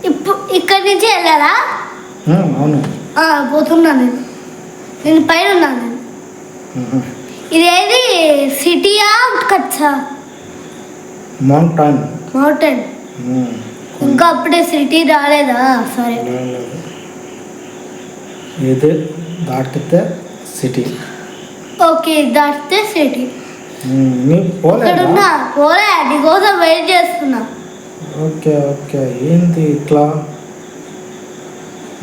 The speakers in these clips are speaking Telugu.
ఇప్పుడు ఇక్కడి నుంచి వెళ్ళాలా? అవును. పోతున్నాను నేను పైన ఉన్నాను నేను. ఇదేది సిటీయా కచ్చా? మౌంటైన్. ఇంకా అప్పుడే సిటీ రాలేదా? సరే, ఇది దాటితే సిటీ. ఓకే, దాటితే సిటీ. పోలే నీకోసం వెయిట్ చేస్తున్నా. Okay okay. ఏంటి ఇట్లా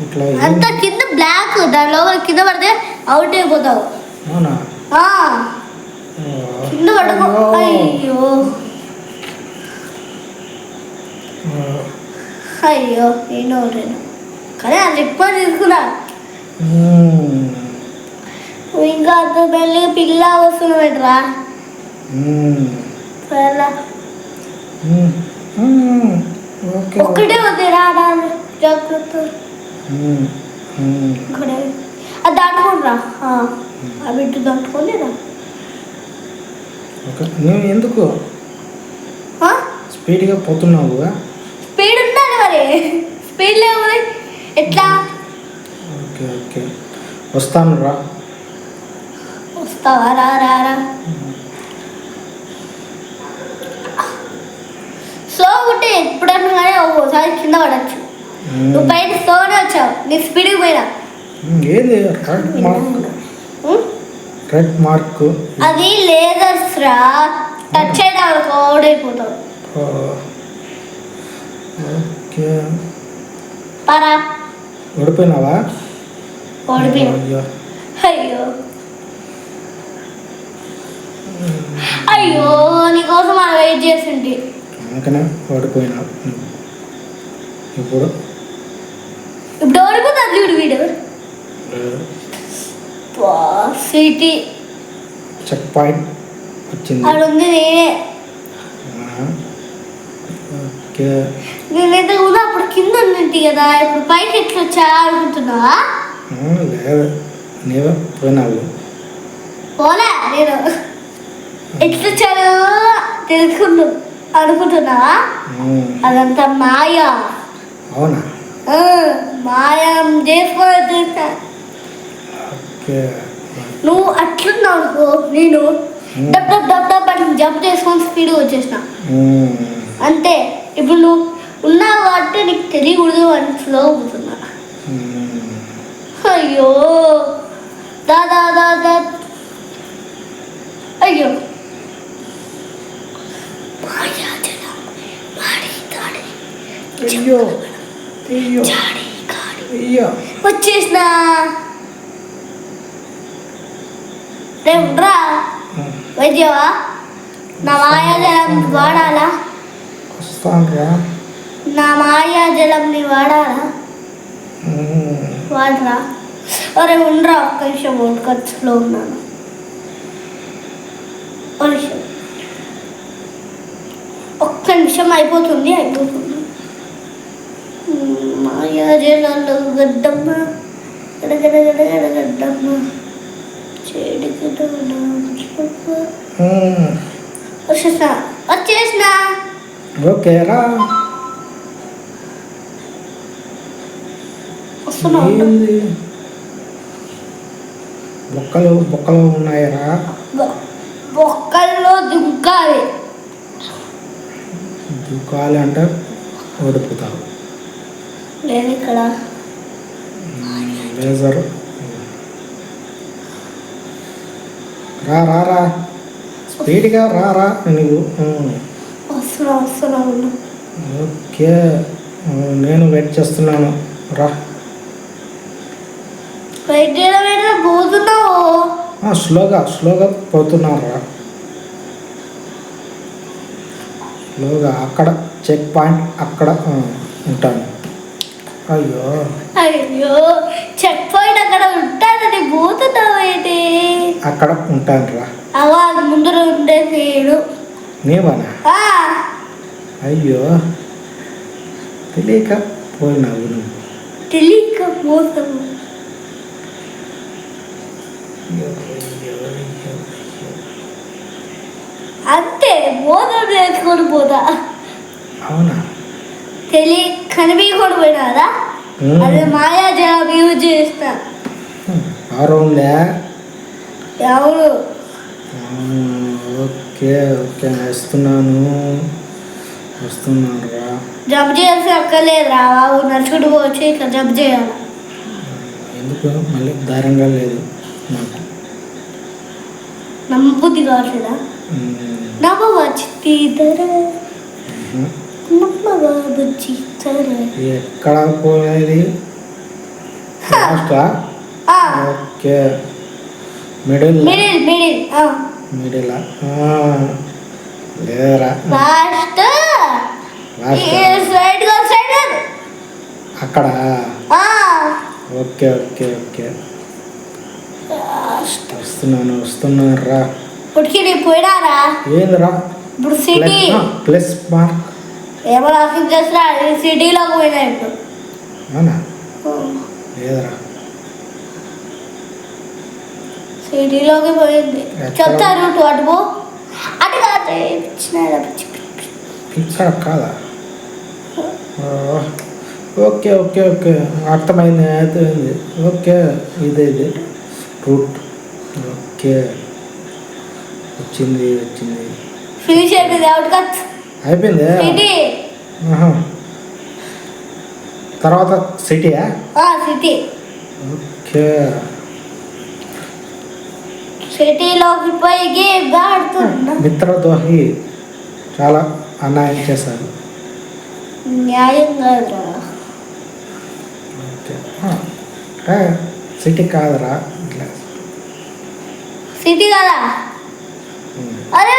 ఇట్లా అంత కింద బ్లాక్, దాని లోపల కింద పడితే అవుట్ అయిపోతావు. అవునా? కింద పడుకో. అయ్యో అయ్యో, నేను కానీ అది ఎక్కువ తీసుకున్నా. ఇంకా అంత పెళ్ళి పిల్ల వస్తున్నా పెట్టరా. ఒక్కటే ఉంది రా, జాగ్రత్త. అది దాటుకోండిరా, ఆ బిడ్డ దాటుకోండి రా. నువ్వు ఎందుకు స్పీడ్గా పోతున్నావు? స్పీడ్ ఉండాలి మరి, స్పీడ్ లేవు ఎట్లా? ఓకే ఓకే, వస్తాను రా. వస్తావా? రా రా రా. స్లో ఉంటే ఎప్పుడన్నా కానీ ఒకసారి కింద పడచ్చు. నువ్వు పైన స్లోనే వచ్చావు, నీ స్పీడ్కి పోయినా. ఏది రెడ్ మార్క్? అది లేజర్స్ రా, టచ్ అయినా ఓడైపోతావు. ఓకే. పరా ఓడిపోయినావా? ఓడిపోయినా. అయ్యో అయ్యో, నీకోసం మనం వెయిట్ చేసింది. అందుకనే ఓడిపోయినావు. ఇప్పుడు ఓడిపోతారు చూడు వీడు. సిటీ చెక్ పాయింట్ వచ్చింది. అది ఉంది నేనే. ఓకే. నేనైతే కూడా అప్పుడు కింద ఉన్నట్టు కదా, ఇప్పుడు పైకి ఎట్లా వచ్చా అనుకుంటున్నావా? లేదు, నీవే పోయినావు. పోలే, నేను ఎట్లా వచ్చాను తెలుసుకుంటూ అనుకుంటున్నావా? అదంతా మాయా. అవునా? మాయం చేసుకోవాలి తెలుసా. నువ్వు అట్లున్నావు అనుకో, నేను డబ్ డబ్ డబ్ డబ్ అని జంప్ చేసుకొని స్పీడ్గా వచ్చేసిన అంతే. ఇప్పుడు నువ్వు ఉన్నావు కాబట్టి నీకు తెలియకూడదు అని స్లో పోతున్నా. అయ్యో దాదా దాదా, అయ్యో అయ్యో అయ్యో అయ్యో, వచ్చేసిన. రేపు రా వైద్యవా, నా మాయాజలం వాడాలా? వస్తానురా. నా మాయాజలంని వాడాలా? వాడరా. అరే ఉండరా, ఒక్క నిమిషం ఖర్చులో ఉన్నాను. ఒక్క నిమిషం అయిపోతుంది. మాయాజలాలు గడ్డమ్మ గడగడగడగడగడ్డమ్మ వచ్చేసిన. ఓకేరా. బొక్కలు బొక్కలు ఉన్నాయరా? బొక్కల్లో దుంకాలి. దుంకాలి అంటే ఓడిపోతావు. లేదు ఇక్కడ లేజర్. రా రా రా, స్పీడ్గా రా రా. నువ్వు వస్తున్నా. ఓకే, నేను వెయిట్ చేస్తున్నాను. రా. వెయిట్ చేయడం పోతున్నావు. స్లోగా పోతున్నాను రా. స్లోగా. అక్కడ చెక్ పాయింట్ అక్కడ ఉంటాను. అయ్యో చెక్ పాయింట్ అక్కడ ఉంటానని పోతున్నావు ఏంటి? అక్కడ ఉంటాను రా. అవా ముందు ఉండేసేడు. నీవనా? అయ్యో, తెలియక పోయినావు నువ్వు. తెలియక పోతావు. అంతే, మోసం చేసుకొని పోతా. అవునా? కనిపించకుండా పోయినారా అదే మాయాజాలం యూజ్ చేస్తా ఆరో ఉందా ఎవరు ఓకే ఓకే వస్తున్నాను రా జబ్ చేయాల్సి అక్కర్లేదు రా బాబు నడుచుకుంటూ పోవచ్చు ఇట్లా జబ్ చేయాలి ఎందుకు మళ్ళీ దారంగా లేదు నాకు నమ్మబుద్ధి కావట్లేదా నమ్మవచ్చితర నమ్మవచ్చితర ఎక్కడ పోయేది లాస్టా ఓకే మిడిల్ మిడిలా లేదరా లాస్ట్ అక్కడ ఓకే ఓకే ఓకే వస్తున్నాను రా ఇప్పటికి నేను పోయినారా ఏందిరా ఇప్పుడు సిటీ ప్లస్ మార్క్ ఏమో నాకు చేస్తా సిటీలోకి పోయినా ఇప్పుడు అవునా లేదరా సిటీలోకి పోయింది చెప్తారు రూట్ అటు పో అటు కాదు ఇక్కడ కాదా ఓకే ఓకే ఓకే అర్థమైంది అర్థమైంది ఓకే ఇదే రూట్ ఓకే వచ్చింది ఫినిష్ అయిపోయింది అవుట్ కట్ అయిపోయింది సిటీ తర్వాత సిటీయా సిటీ ఓకే సిటీలోకి పోయి గేమ్ ఆడుతున్నా మిత్రద్రోహి చాలా అన్యాయం చేశారు న్యాయం కాదురా ఓకే సిటీ కాదురా ఇట్లా సిటీ కదా అరే